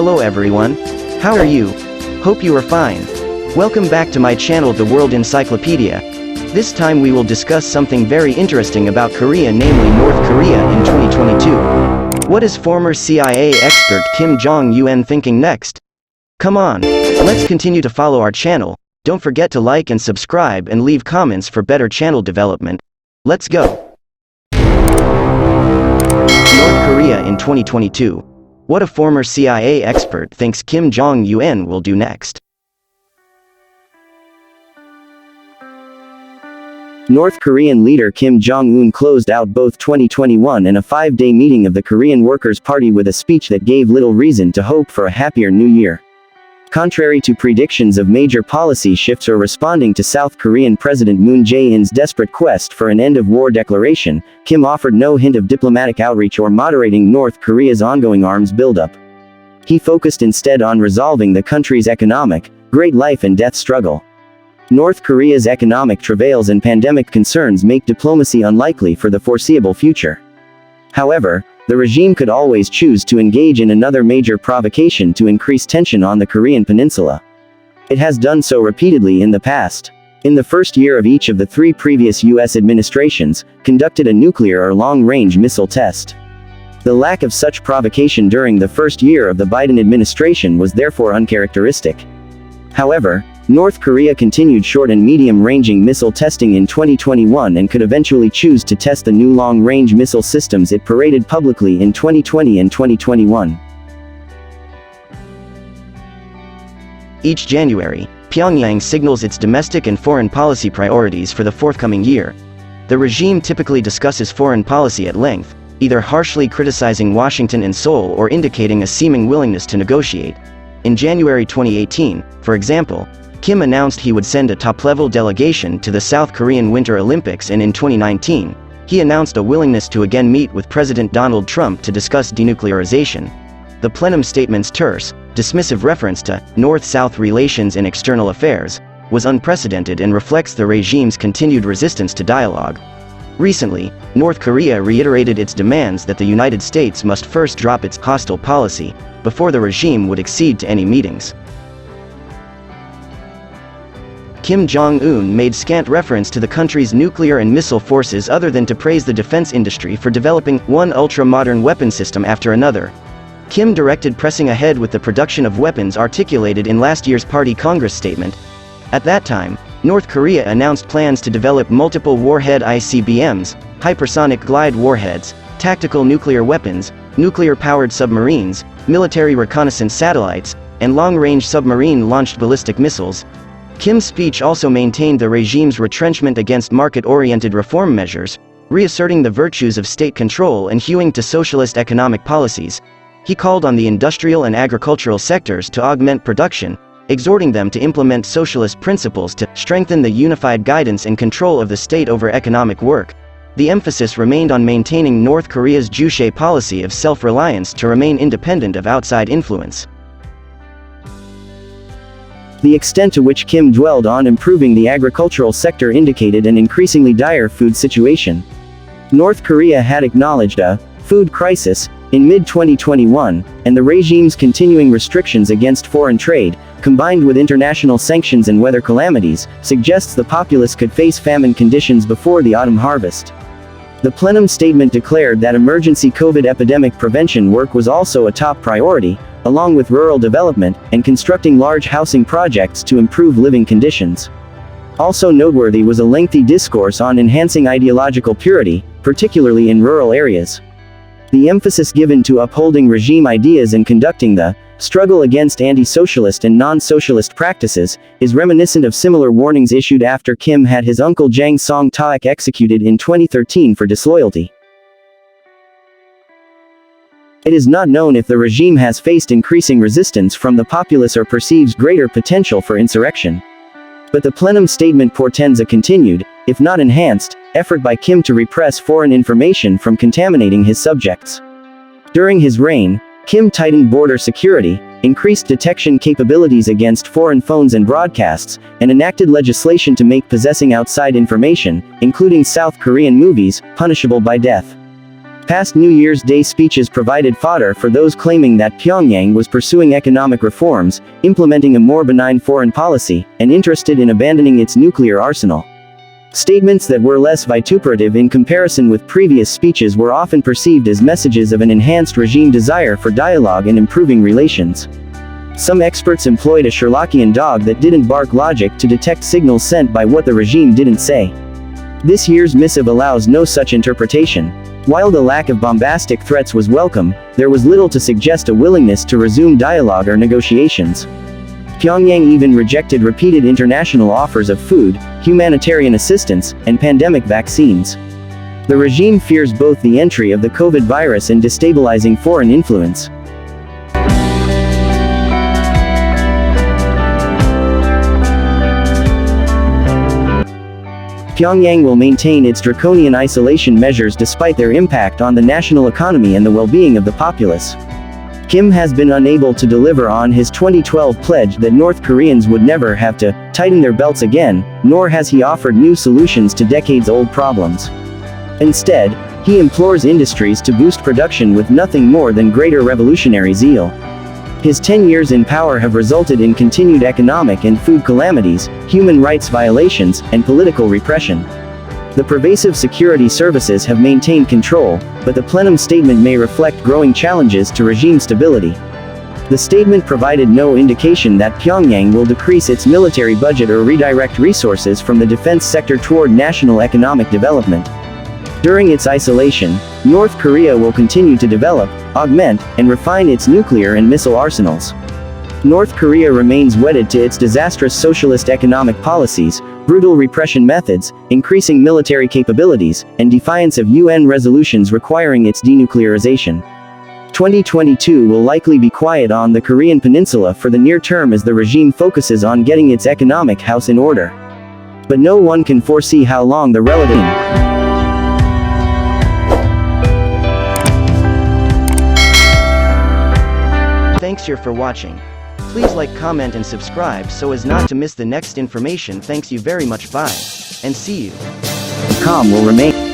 Hello everyone. How are you? Hope you are fine. Welcome back to my channel The World Encyclopedia. This time we will discuss something very interesting about Korea, namely North Korea in 2022. What is former CIA expert Kim Jong-un thinking next? Come on, let's continue to follow our channel. Don't forget to like and subscribe and leave comments for better channel development. Let's go. North Korea in 2022. What a former CIA expert thinks Kim Jong-un will do next. North Korean leader Kim Jong-un closed out both 2021 and a 5-day meeting of the Korean Workers' Party with a speech that gave little reason to hope for a happier new year. Contrary to predictions of major policy shifts or responding to South Korean President Moon Jae-in's desperate quest for an end-of-war declaration, Kim offered no hint of diplomatic outreach or moderating North Korea's ongoing arms buildup. He focused instead on resolving the country's economic, great life and death struggle. North Korea's economic travails and pandemic concerns make diplomacy unlikely for the foreseeable future. However, the regime could always choose to engage in another major provocation to increase tension on the Korean Peninsula. It has done so repeatedly in the past. In the first year of each of the 3 previous U.S. administrations, conducted a nuclear or long-range missile test. The lack of such provocation during the first year of the Biden administration was therefore uncharacteristic. However, North Korea continued short and medium-ranging missile testing in 2021 and could eventually choose to test the new long-range missile systems it paraded publicly in 2020 and 2021. Each January, Pyongyang signals its domestic and foreign policy priorities for the forthcoming year. The regime typically discusses foreign policy at length, either harshly criticizing Washington and Seoul or indicating a seeming willingness to negotiate. In January 2018, for example, Kim announced he would send a top-level delegation to the South Korean Winter Olympics, and in 2019, he announced a willingness to again meet with President Donald Trump to discuss denuclearization. The plenum statement's terse, dismissive reference to North-South relations in external affairs was unprecedented and reflects the regime's continued resistance to dialogue. Recently, North Korea reiterated its demands that the United States must first drop its hostile policy before the regime would accede to any meetings. Kim Jong-un made scant reference to the country's nuclear and missile forces other than to praise the defense industry for developing one ultra-modern weapon system after another. Kim directed pressing ahead with the production of weapons articulated in last year's Party Congress statement. At that time, North Korea announced plans to develop multiple warhead ICBMs, hypersonic glide warheads, tactical nuclear weapons, nuclear-powered submarines, military reconnaissance satellites, and long-range submarine-launched ballistic missiles. Kim's speech also maintained the regime's retrenchment against market-oriented reform measures, reasserting the virtues of state control and hewing to socialist economic policies. He called on the industrial and agricultural sectors to augment production, exhorting them to implement socialist principles to strengthen the unified guidance and control of the state over economic work. The emphasis remained on maintaining North Korea's Juche policy of self-reliance to remain independent of outside influence. The extent to which Kim dwelled on improving the agricultural sector indicated an increasingly dire food situation. North Korea had acknowledged a food crisis in mid-2021, and the regime's continuing restrictions against foreign trade, combined with international sanctions and weather calamities, suggests the populace could face famine conditions before the autumn harvest. The plenum statement declared that emergency COVID epidemic prevention work was also a top priority, along with rural development and constructing large housing projects to improve living conditions. Also noteworthy was a lengthy discourse on enhancing ideological purity, particularly in rural areas. The emphasis given to upholding regime ideas and conducting the struggle against anti-socialist and non-socialist practices is reminiscent of similar warnings issued after Kim had his uncle Jang Song-taek executed in 2013 for disloyalty. It is not known if the regime has faced increasing resistance from the populace or perceives greater potential for insurrection. But the plenum statement portends a continued, if not enhanced, effort by Kim to repress foreign information from contaminating his subjects. During his reign, Kim tightened border security, increased detection capabilities against foreign phones and broadcasts, and enacted legislation to make possessing outside information, including South Korean movies, punishable by death. Past New Year's Day speeches provided fodder for those claiming that Pyongyang was pursuing economic reforms, implementing a more benign foreign policy, and interested in abandoning its nuclear arsenal. Statements that were less vituperative in comparison with previous speeches were often perceived as messages of an enhanced regime desire for dialogue and improving relations. Some experts employed a Sherlockian dog that didn't bark logic to detect signals sent by what the regime didn't say. This year's missive allows no such interpretation. While the lack of bombastic threats was welcome, there was little to suggest a willingness to resume dialogue or negotiations. Pyongyang even rejected repeated international offers of food, humanitarian assistance, and pandemic vaccines. The regime fears both the entry of the COVID virus and destabilizing foreign influence. Pyongyang will maintain its draconian isolation measures despite their impact on the national economy and the well-being of the populace. Kim has been unable to deliver on his 2012 pledge that North Koreans would never have to tighten their belts again, nor has he offered new solutions to decades-old problems. Instead, he implores industries to boost production with nothing more than greater revolutionary zeal. His 10 years in power have resulted in continued economic and food calamities, human rights violations, and political repression. The pervasive security services have maintained control, but the plenum statement may reflect growing challenges to regime stability. The statement provided no indication that Pyongyang will decrease its military budget or redirect resources from the defense sector toward national economic development. During its isolation, North Korea will continue to develop, augment, and refine its nuclear and missile arsenals. North Korea remains wedded to its disastrous socialist economic policies, brutal repression methods, increasing military capabilities, and defiance of UN resolutions requiring its denuclearization. 2022 will likely be quiet on the Korean Peninsula for the near term as the regime focuses on getting its economic house in order. But no one can foresee how long the relative Thanks for watching. Please like, comment and subscribe so as not to miss the next information. Thanks you very much. Bye. And see you. Calm will remain.